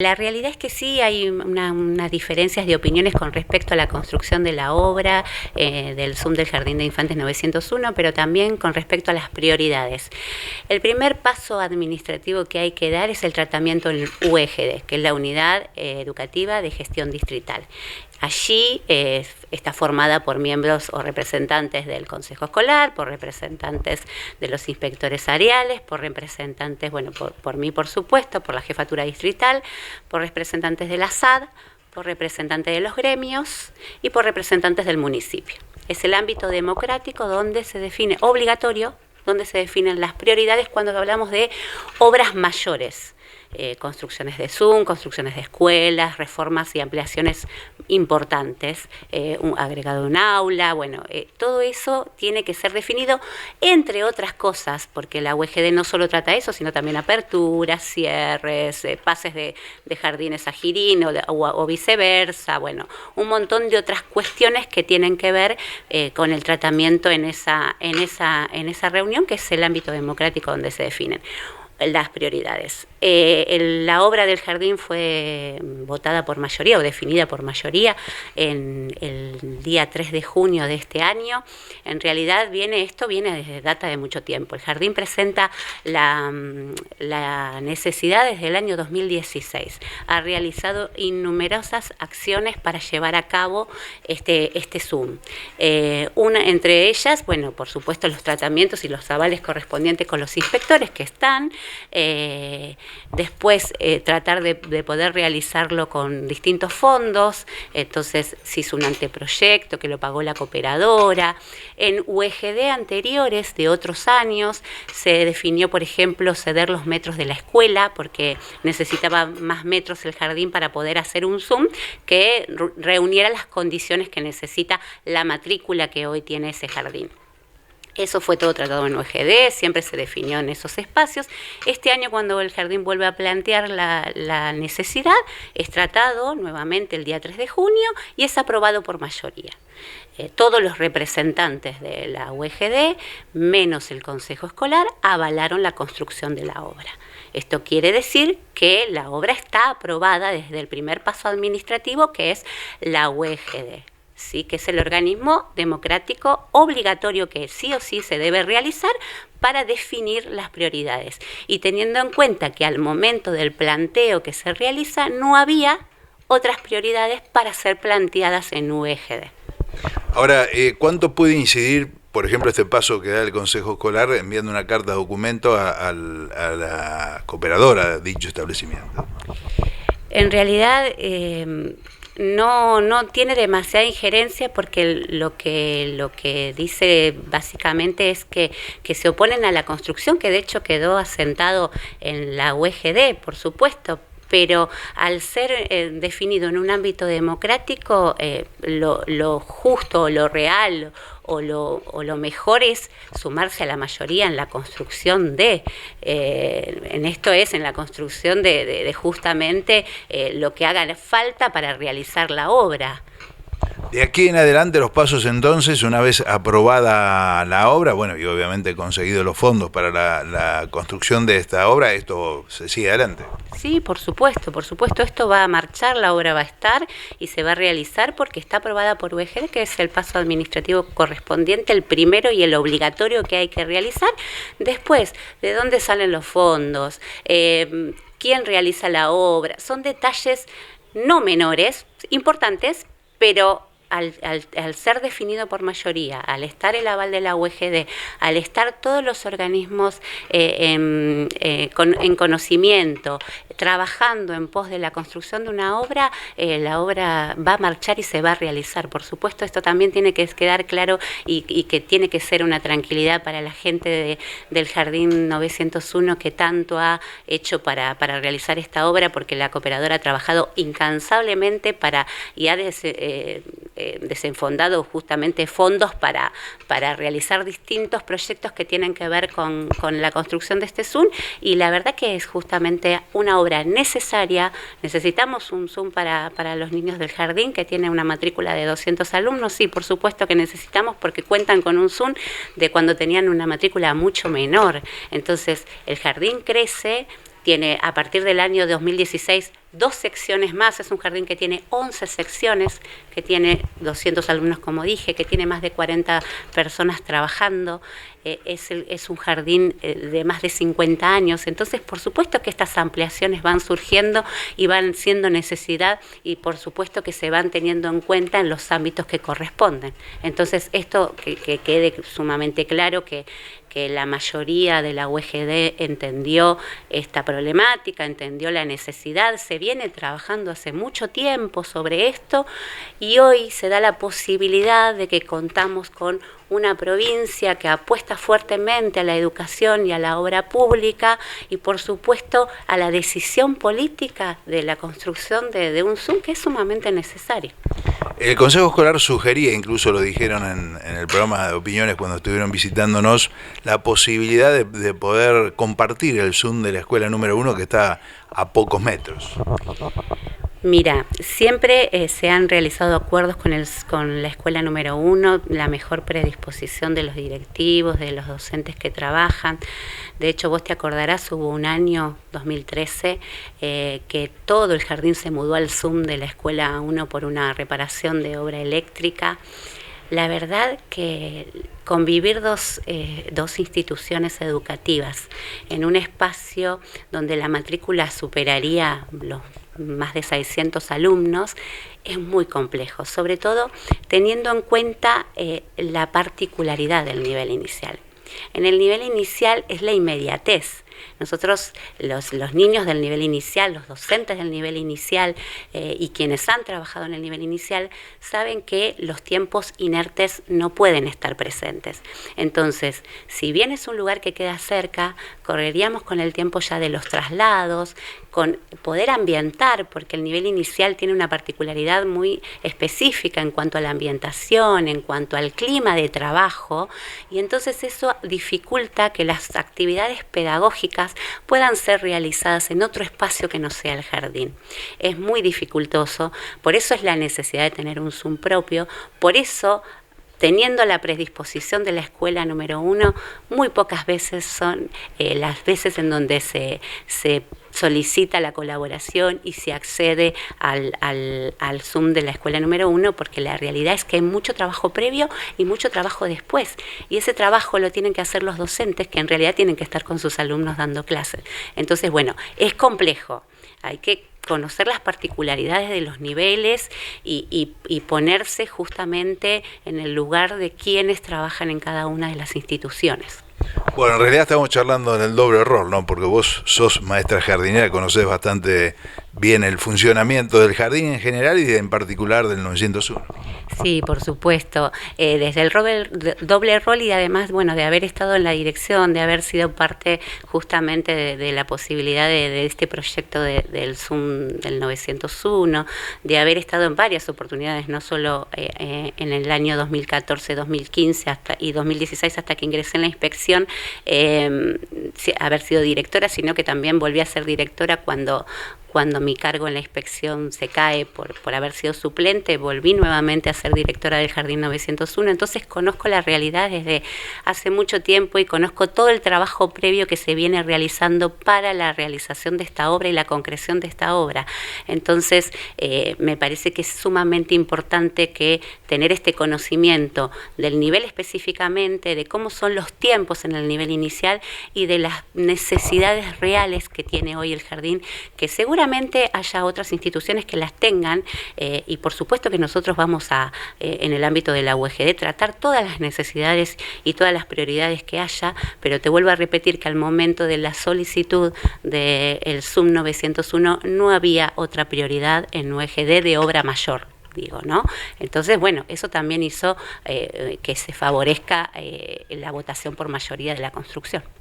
La realidad es que sí hay unas diferencias de opiniones con respecto a la construcción de la obra del Zoom del Jardín de Infantes 901, pero también con respecto a las prioridades. El primer paso administrativo que hay que dar es el tratamiento en UEGD, que es la Unidad Educativa de Gestión Distrital. Allí está formada por miembros o representantes del Consejo Escolar, por representantes de los inspectores áreales, por representantes, bueno, por mí por supuesto, por la Jefatura Distrital, por representantes de la SAD, por representantes de los gremios y por representantes del municipio. Es el ámbito democrático donde se define, obligatorio, donde se definen las prioridades cuando hablamos de obras mayores. Construcciones de Zoom, construcciones de escuelas, reformas y ampliaciones importantes, agregado un aula, bueno, todo eso tiene que ser definido, entre otras cosas, porque la UEGD no solo trata eso, sino también aperturas, cierres, pases de jardines a Girín o viceversa, bueno, un montón de otras cuestiones que tienen que ver con el tratamiento en esa reunión, que es el ámbito democrático donde se definen las prioridades. La obra del jardín fue votada por mayoría o definida por mayoría en el día 3 de junio de este año. En realidad esto viene desde data de mucho tiempo. El jardín presenta la necesidad desde el año 2016. Ha realizado innumerables acciones para llevar a cabo este Zoom. Entre ellas, bueno, por supuesto los tratamientos y los avales correspondientes con los inspectores que están. Después tratar de poder realizarlo con distintos fondos, entonces se hizo un anteproyecto que lo pagó la cooperadora. En UEGD anteriores de otros años se definió, por ejemplo, ceder los metros de la escuela porque necesitaba más metros el jardín para poder hacer un Zoom que reuniera las condiciones que necesita la matrícula que hoy tiene ese jardín. Eso fue todo tratado en UEGD, siempre se definió en esos espacios. Este año, cuando el jardín vuelve a plantear la necesidad, es tratado nuevamente el día 3 de junio y es aprobado por mayoría. Todos los representantes de la UEGD, menos el Consejo Escolar, avalaron la construcción de la obra. Esto quiere decir que la obra está aprobada desde el primer paso administrativo, que es la UEGD. Sí, que es el organismo democrático obligatorio que sí o sí se debe realizar para definir las prioridades. Y teniendo en cuenta que al momento del planteo que se realiza no había otras prioridades para ser planteadas en UEGD. Ahora, ¿cuánto puede incidir, por ejemplo, este paso que da el Consejo Escolar enviando una carta de documento a la cooperadora de dicho establecimiento? En realidad no tiene demasiada injerencia porque lo que dice básicamente es que se oponen a la construcción, que de hecho quedó asentado en la UEGD, por supuesto, pero al ser definido en un ámbito democrático, lo justo, lo real o lo mejor es sumarse a la mayoría en la construcción en la construcción de justamente lo que haga falta para realizar la obra. De aquí en adelante los pasos entonces, una vez aprobada la obra, bueno, y obviamente conseguido los fondos para la construcción de esta obra, esto se sigue adelante. Sí, por supuesto, esto va a marchar, la obra va a estar y se va a realizar porque está aprobada por UEGD, que es el paso administrativo correspondiente, el primero y el obligatorio que hay que realizar. Después, ¿de dónde salen los fondos? ¿Quién realiza la obra? Son detalles no menores, importantes, pero al ser definido por mayoría, al estar el aval de la UEGD, al estar todos los organismos en conocimiento, trabajando en pos de la construcción de una obra, la obra va a marchar y se va a realizar. Por supuesto, esto también tiene que quedar claro y que tiene que ser una tranquilidad para la gente del Jardín 901 que tanto ha hecho para realizar esta obra, porque la cooperadora ha trabajado incansablemente y ha desenfondado justamente fondos para realizar distintos proyectos que tienen que ver con la construcción de este Zoom, y la verdad que es justamente una obra necesaria. Necesitamos un Zoom para los niños del jardín, que tiene una matrícula de 200 alumnos, sí, por supuesto que necesitamos, porque cuentan con un Zoom de cuando tenían una matrícula mucho menor. Entonces el jardín crece, tiene a partir del año 2016 2 secciones más, es un jardín que tiene 11 secciones, que tiene 200 alumnos, como dije, que tiene más de 40 personas trabajando, es un jardín de más de 50 años, entonces por supuesto que estas ampliaciones van surgiendo y van siendo necesidad y por supuesto que se van teniendo en cuenta en los ámbitos que corresponden. Entonces esto que quede sumamente claro que la mayoría de la UGD entendió esta problemática, entendió la necesidad, se viene trabajando hace mucho tiempo sobre esto y hoy se da la posibilidad de que contamos con una provincia que apuesta fuertemente a la educación y a la obra pública y por supuesto a la decisión política de la construcción de un ZUM que es sumamente necesario. El Consejo Escolar sugería, incluso lo dijeron en el programa de opiniones cuando estuvieron visitándonos, la posibilidad de poder compartir el ZUM de la escuela número 1 que está a pocos metros. Mira, siempre se han realizado acuerdos con la escuela número 1, la mejor predisposición de los directivos, de los docentes que trabajan. De hecho, vos te acordarás, hubo un año, 2013, que todo el jardín se mudó al ZUM de la escuela 1 por una reparación de obra eléctrica. La verdad que convivir dos instituciones educativas en un espacio donde la matrícula superaría los más de 600 alumnos es muy complejo, sobre todo teniendo en cuenta la particularidad del nivel inicial. En el nivel inicial es la inmediatez. Nosotros, los niños del nivel inicial, los docentes del nivel inicial y quienes han trabajado en el nivel inicial saben que los tiempos inertes no pueden estar presentes. Entonces, si bien es un lugar que queda cerca, correríamos con el tiempo ya de los traslados, con poder ambientar, porque el nivel inicial tiene una particularidad muy específica en cuanto a la ambientación, en cuanto al clima de trabajo, y entonces eso dificulta que las actividades pedagógicas puedan ser realizadas en otro espacio que no sea el jardín. Es muy dificultoso, por eso es la necesidad de tener un ZUM propio, por eso teniendo la predisposición de la escuela número 1, muy pocas veces son las veces en donde se solicita la colaboración y se accede al ZUM de la escuela número 1, porque la realidad es que hay mucho trabajo previo y mucho trabajo después, y ese trabajo lo tienen que hacer los docentes, que en realidad tienen que estar con sus alumnos dando clases. Entonces, bueno, es complejo, hay que conocer las particularidades de los niveles y ponerse justamente en el lugar de quienes trabajan en cada una de las instituciones. Bueno, en realidad estamos charlando en el doble rol, ¿no? Porque vos sos maestra jardinera, conocés bastante bien el funcionamiento del jardín en general y en particular del 901. Sí, por supuesto. Desde el doble rol y además, bueno, de haber estado en la dirección, de haber sido parte justamente de la posibilidad de este proyecto del ZUM del 901, de haber estado en varias oportunidades, no solo en el año 2014, 2015 y 2016 hasta que ingresé en la inspección, haber sido directora, sino que también volví a ser directora cuando mi cargo en la inspección se cae por haber sido suplente, volví nuevamente a ser directora del Jardín 901, entonces conozco la realidad desde hace mucho tiempo y conozco todo el trabajo previo que se viene realizando para la realización de esta obra y la concreción de esta obra. Entonces, me parece que es sumamente importante que tener este conocimiento del nivel específicamente, de cómo son los tiempos en el nivel inicial y de las necesidades reales que tiene hoy el jardín, que seguramente haya otras instituciones que las tengan y por supuesto que nosotros vamos a, en el ámbito de la UGD, tratar todas las necesidades y todas las prioridades que haya, pero te vuelvo a repetir que al momento de la solicitud del ZUM 901 no había otra prioridad en UGD de obra mayor. Digo, ¿no? Entonces, bueno, eso también hizo que se favorezca la votación por mayoría de la construcción.